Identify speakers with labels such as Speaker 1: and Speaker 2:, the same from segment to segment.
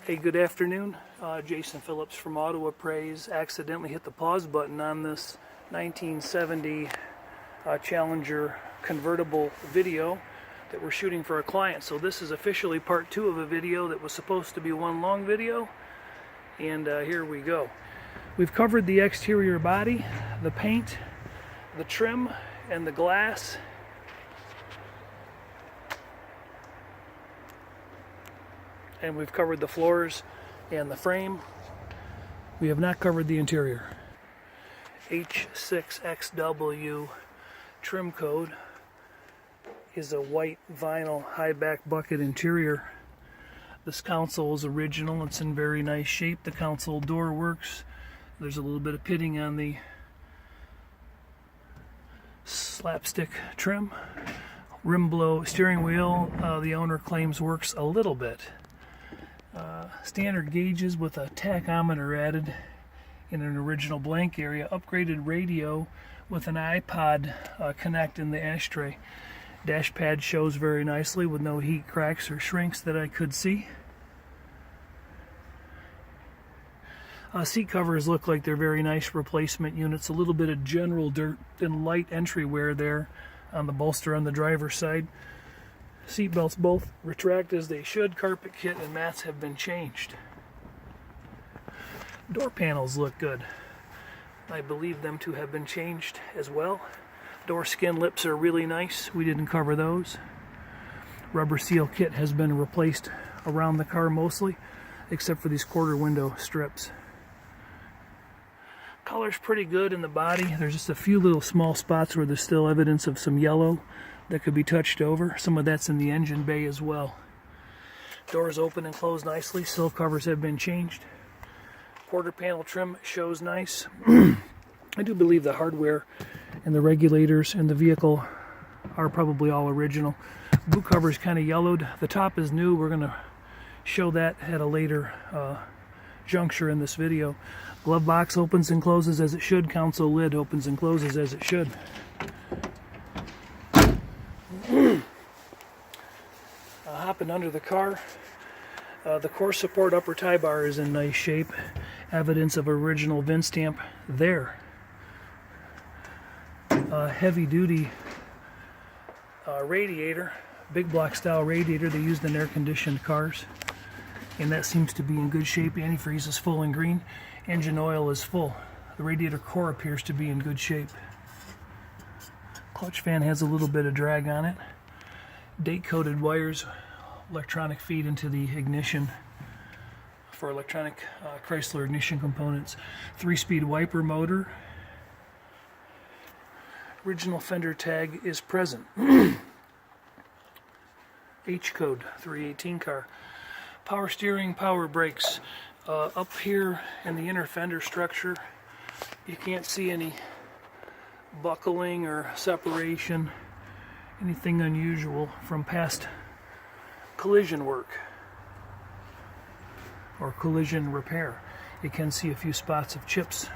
Speaker 1: Hey, good afternoon. Jason Phillips from Appraise. Accidentally hit the pause button on this 1970 Challenger convertible video that we're shooting for a client. So this is officially part 2 of a video that was supposed to be one long video. And here we go. We've covered the exterior body, the paint, the trim, and the glass. And we've covered the floors and the frame. We have not covered the interior. H6XW trim code is a white vinyl high back bucket interior. This console is original. It's in very nice shape. The console door works. There's a little bit of pitting on the slapstick trim. Rim blow steering wheel, the owner claims works a little bit. Standard gauges with a tachometer added in an original blank area. Upgraded radio with an iPod connect in the ashtray. Dash pad shows very nicely with no heat cracks or shrinks that I could see. Seat covers look like they're very nice replacement units. A little bit of general dirt and light entry wear there on the bolster on the driver's side. Seat belts both retract as they should. Carpet kit and mats have been changed. Door panels look good. I believe them to have been changed as well. Door skin lips are really nice. We didn't cover those. Rubber seal kit has been replaced around the car mostly, except for these quarter window strips. Color's pretty good in the body. There's just a few little small spots where there's still evidence of some yellow that could be touched over. Some of that's in the engine bay as well. Doors open and close nicely. Sill covers have been changed. Quarter panel trim shows nice. I do believe the hardware and the regulators in the vehicle are probably all original. Boot cover is kind of yellowed. The top is new. We're going to show that at a later juncture in this video. Glove box opens and closes as it should. Console lid opens and closes as it should. Hopping under the car, the core support upper tie bar is in nice shape. Evidence of original VIN stamp there. Heavy duty radiator, big block style radiator they used in air conditioned cars, and that seems to be in good shape. Antifreeze is full and green. Engine oil is full. The radiator core appears to be in good shape. Clutch fan has a little bit of drag on it. Date coded wires, electronic feed into the ignition for electronic Chrysler ignition components. 3-speed wiper motor. Original fender tag is present. H code 318 car. Power steering, power brakes. Up here in the inner fender structure, you can't see any buckling or separation, anything unusual from past collision work or collision repair. You can see a few spots of chips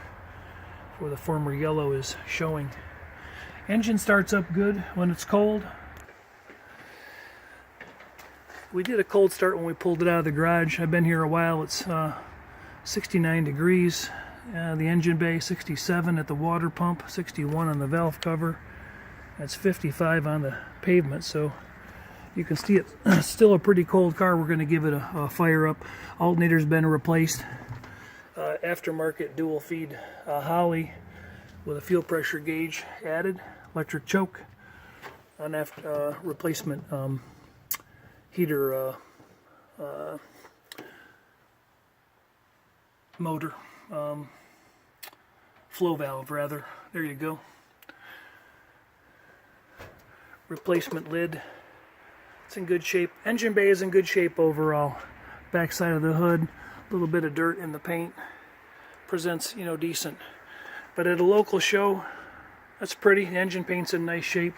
Speaker 1: where the former yellow is showing. Engine starts up good when it's cold. We did a cold start when we pulled it out of the garage. I've been here a while. It's 69 degrees. The engine bay 67 at the water pump, 61 on the valve cover. That's 55 on the pavement, so you can see it's still a pretty cold car. We're going to give it a fire up. Alternator's been replaced. Aftermarket dual feed Holley with a fuel pressure gauge added. Electric choke. Replacement heater motor. Flow valve rather. There you go. Replacement lid. It's in good shape. Engine bay is in good shape overall. Back side of the hood, a little bit of dirt in the paint. Presents, decent. But at a local show, that's pretty. The engine paint's in nice shape.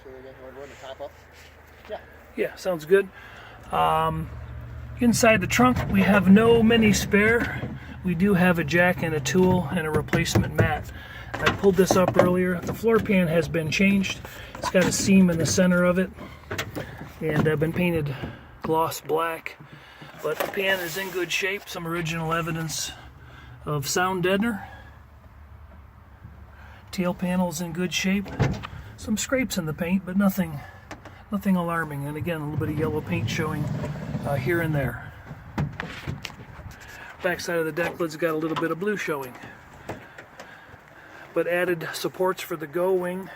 Speaker 2: So again, you want to run the top up? Yeah.
Speaker 1: Yeah, sounds good. Inside the trunk, we have no mini spare. We do have a jack and a tool and a replacement mat. I pulled this up earlier. The floor pan has been changed. It's got a seam in the center of it, and been painted gloss black. But the pan is in good shape. Some original evidence of sound deadener. Tail panel is in good shape. Some scrapes in the paint, but nothing alarming. And again, a little bit of yellow paint showing here and there. Back side of the deck lid's got a little bit of blue showing. But added supports for the go wing,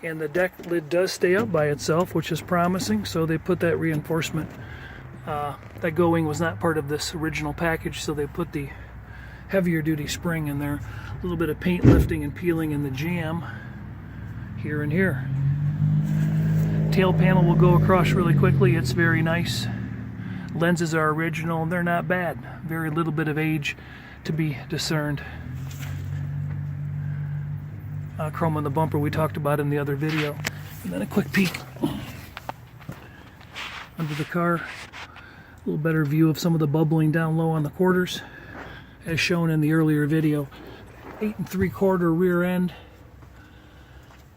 Speaker 1: and the deck lid does stay up by itself, which is promising. So they put that reinforcement. That go wing was not part of this original package, so they put the heavier duty spring in there. A little bit of paint lifting and peeling in the jamb here and here. Tail panel will go across really quickly. It's very nice. Lenses are original. They're not bad. Very little bit of age to be discerned. Chrome on the bumper we talked about in the other video. And then a quick peek under the car. A little better view of some of the bubbling down low on the quarters, as shown in the earlier video. 8 3/4 rear end.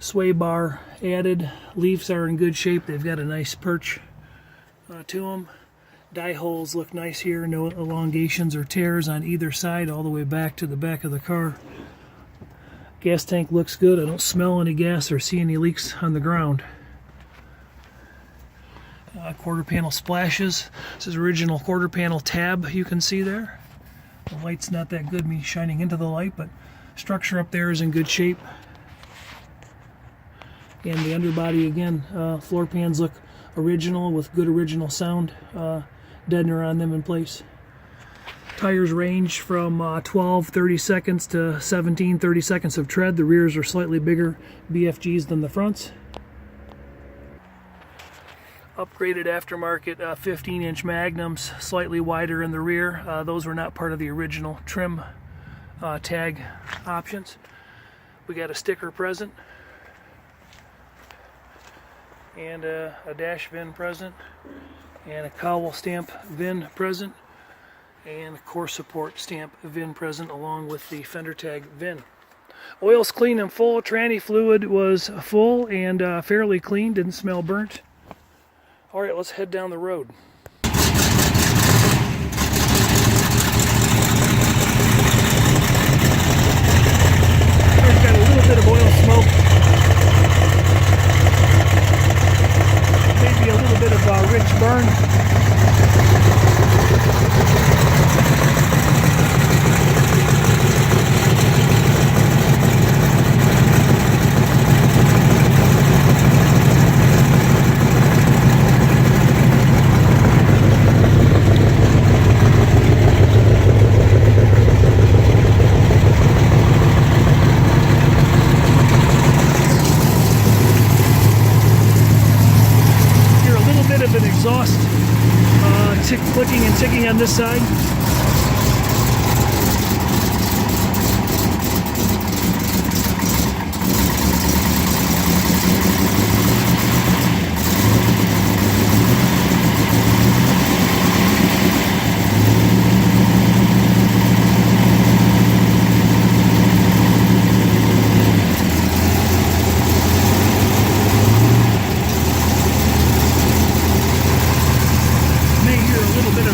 Speaker 1: Sway bar added. Leaves are in good shape. They've got a nice perch to them. Die holes look nice here. No elongations or tears on either side, all the way back to the back of the car. Gas tank looks good. I don't smell any gas or see any leaks on the ground. Quarter panel splashes. This is original quarter panel tab you can see there. The light's not that good, me shining into the light, but structure up there is in good shape. And the underbody again, floor pans look original with good original sound deadener on them in place. Tires range from 12-30 seconds to 17-30 seconds of tread. The rears are slightly bigger BFGs than the fronts. Upgraded aftermarket 15-inch magnums, slightly wider in the rear. Those were not part of the original trim tag options. We got a sticker present and a dash VIN present and a cowl stamp VIN present and a core support stamp VIN present along with the fender tag VIN. Oil's clean and full. Tranny fluid was full and fairly clean, didn't smell burnt. All right, let's head down the road. There's got a little bit of oil smoke. Maybe a little bit of rich burn. Exhaust clicking and ticking on this side.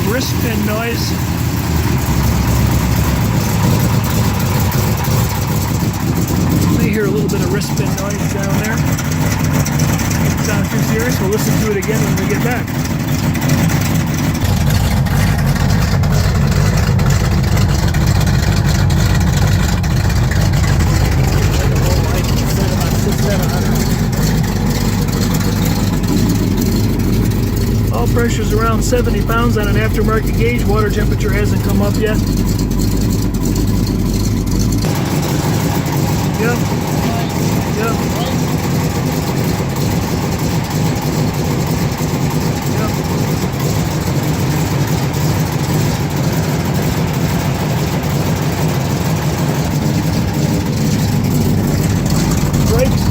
Speaker 1: Wrist pin noise. You may hear a little bit of wrist pin noise down there. It's not too serious. We'll listen to it again when we get back. All pressure's around 70 pounds on an aftermarket gauge. Water temperature hasn't come up yet. Yep. Yep. Yep. Brakes.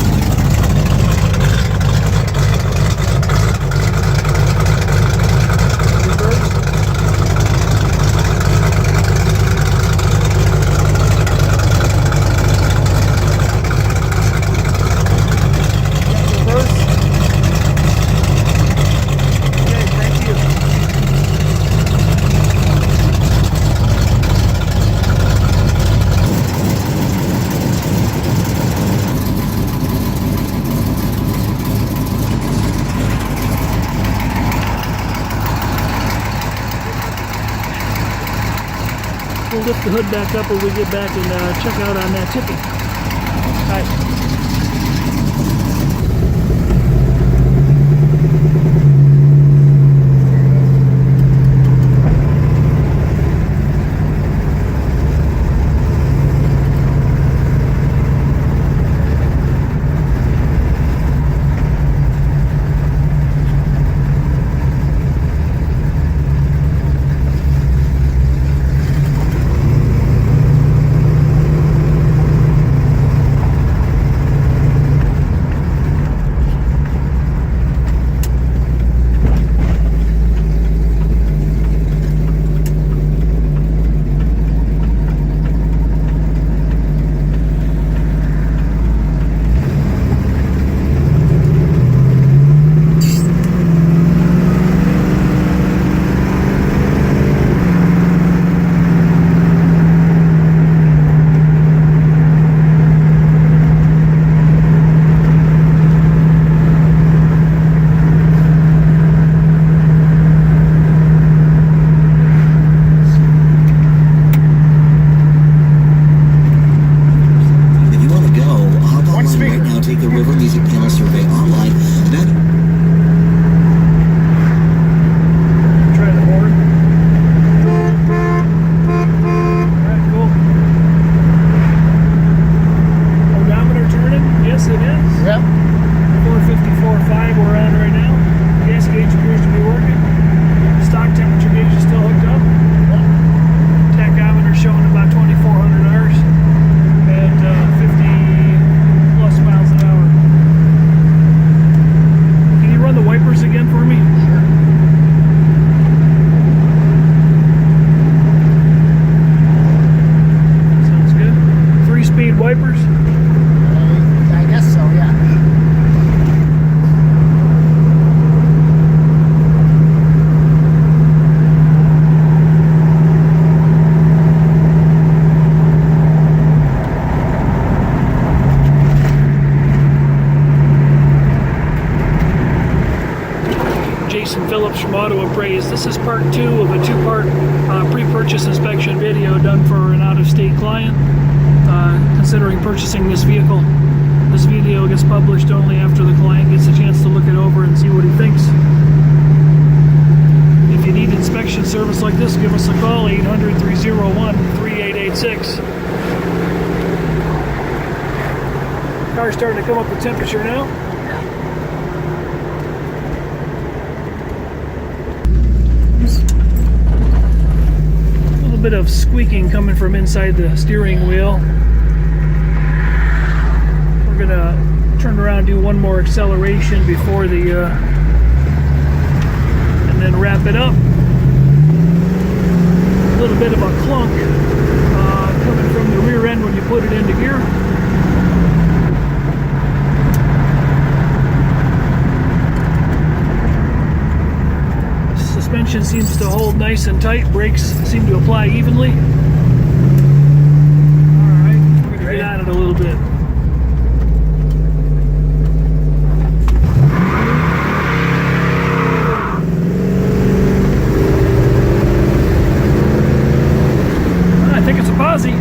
Speaker 1: We'll lift the hood back up when we get back and check out on that tipping. All right. Jason Phillips from Appraise. This is part 2 of a 2-part pre-purchase inspection video done for an out-of-state client considering purchasing this vehicle. This video gets published only after the client gets a chance to look it over and see what he thinks. If you need inspection service like this, give us a call, 800-301-3886. Car's starting to come up with temperature now. A little bit of squeaking coming from inside the steering wheel. We're gonna turn around and do one more acceleration before the and then wrap it up. A little bit of a clunk coming from the rear end when you put it into gear. Suspension seems to hold nice and tight. Brakes seem to apply evenly. Alright, we're going to get at it a little bit. I think it's a posi.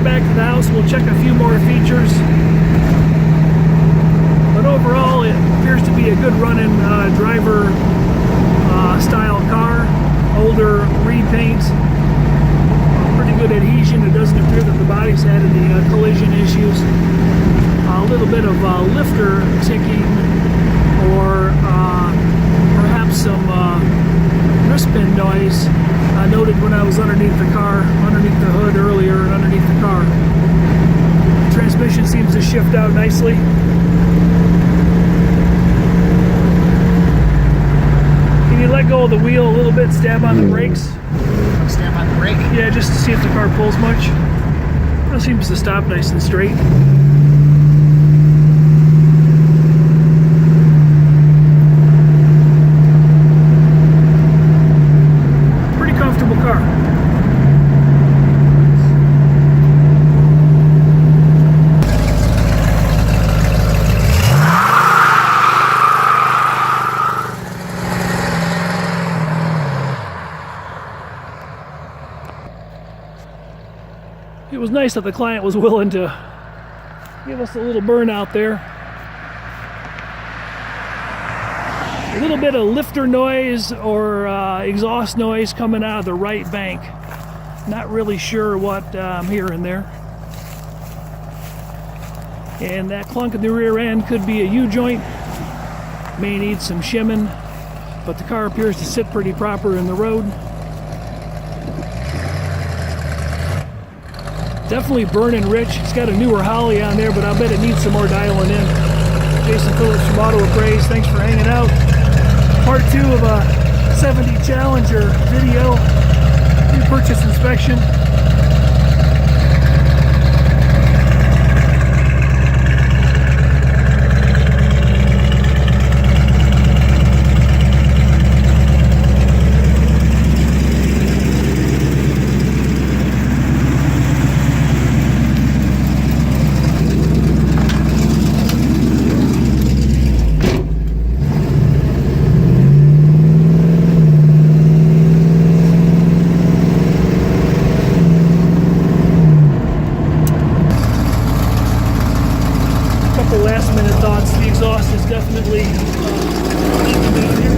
Speaker 1: Back to the house, we'll check a few more features, but overall it appears to be a good running driver style car. Older repaint, pretty good adhesion. It doesn't appear that the body's had any collision issues. A little bit of lifter ticking, or perhaps some wristband noise noted when I was underneath the car, underneath the hood earlier, and underneath the car. The transmission seems to shift out nicely. Can you let go of the wheel a little bit, stab on the brakes?
Speaker 2: Stab on the brake?
Speaker 1: Yeah, just to see if the car pulls much. It seems to stop nice and straight. It was nice that the client was willing to give us a little burnout there. A little bit of lifter noise or exhaust noise coming out of the right bank. Not really sure what I'm hearing there. And that clunk in the rear end could be a U-joint. May need some shimming, but the car appears to sit pretty proper in the road. Definitely burning rich. It's got a newer Holly on there, but I bet it needs some more dialing in. Jason Phillips from Auto Appraise. Thanks for hanging out. Part 2 of a 70 Challenger video. Pre-purchase inspection. Last minute thoughts. The exhaust is definitely leaking down here.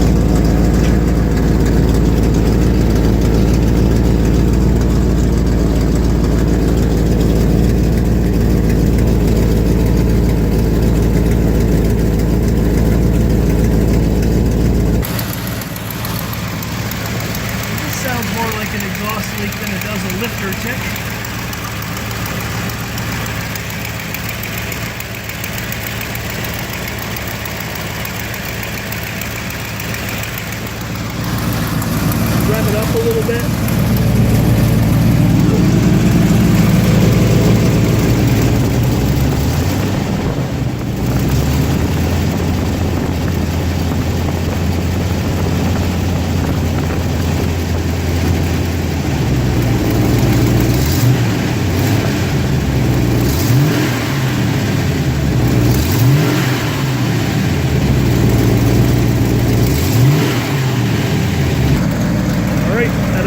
Speaker 1: This sounds more like an exhaust leak than it does a lifter tick. Rev it up a little bit.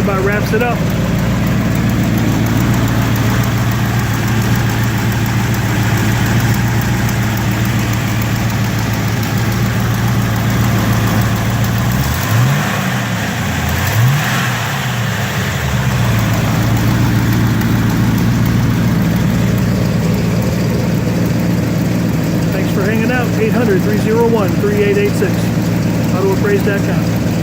Speaker 1: About wraps it up. Thanks for hanging out. 800-301-3886. AutoAppraise.com.